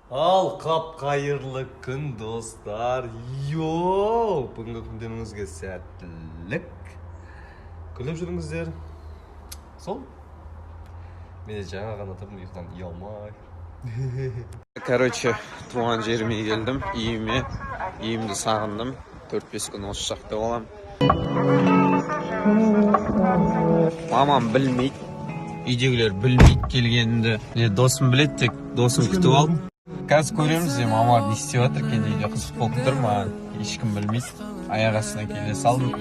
Ал қайырлы күн достар. Йоу, бүгінгі күндеріңізге сәттілік. Күліп жүріңіздер. Сол. Мен жаңа ғана тұрдым, ұйықтан ұялмай. Короче, туған жеріме келдім, үйімді сағындым. 4-5 күн осы жақта болам. Мамам білмейді, үйдегілер білмейді келгенімді. Досым біледі, тек досым күтіп алдым. Қазір көреміз, мама не істеп жатыр екен дейді, қызық болып тұр, маған ешкім білмейді. Аяқ астынан келе салдым,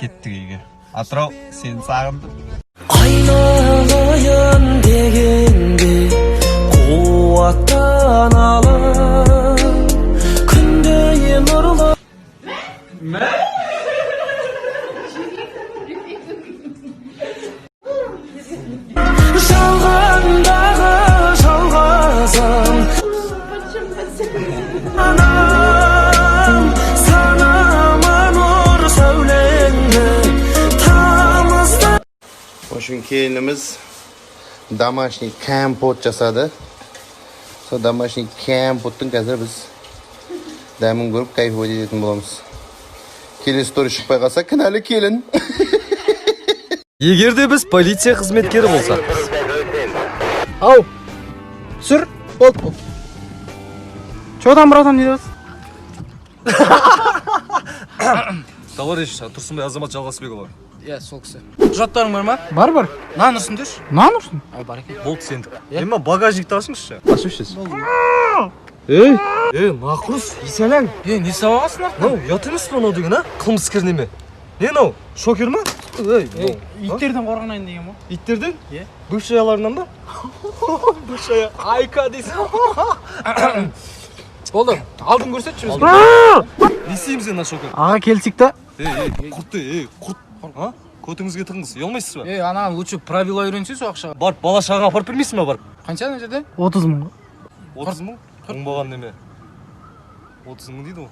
кеттік үйге. Атырау, сені сағындым. Айналайын дегенде қуаттан алып күндей нұрлы жалғандағы жалғасым анам санама нұр сәулеңді тамызды. Oşun kelinimiz домашний компот жасады. Сол домашний компоттың қазір біз дәмін көріп кайфовать ететін боламыз. Келесі тори шықпай қалса, кінәлі келін. Егер де біз полиция қызметкері болсақ. Ау, сүр, бол. Чодан братан не дейсіз? Товарищ Тұрсынбай Азамат Жалғасбекұлы. Иә, сол кісі. Құжаттарың бар ма? Бар. Нан ұрсын деші. Нан ұрсын? Бар екен. Болды сендік. Ема багажникті ашыңызшы. Ашыңыз. Нақұрыс, есәләң. Не сабағасың ақ? Нау, ят емес пе мынау деген, а? Қылмыскер неме? Нау, шокер ма? Иттерден қорғанайын деген ма? Иттерден? Е. Бывшаяларынан ба? Бывшая айка дейсің. Болды, алдын көрсетші бізге. Не істейміз ена шокер? Аға келсек та. Құрт. Көтіңізге тығыңыз, ұялмайсыз ба? Ана лучше правила үйренсе сол ақшаға. Барып, бала шаға апарып бермейсің ба барып? Қанша ана жерде? 30 мың. 30 мың? Оңбаған неме? 30 мың дейді ғой.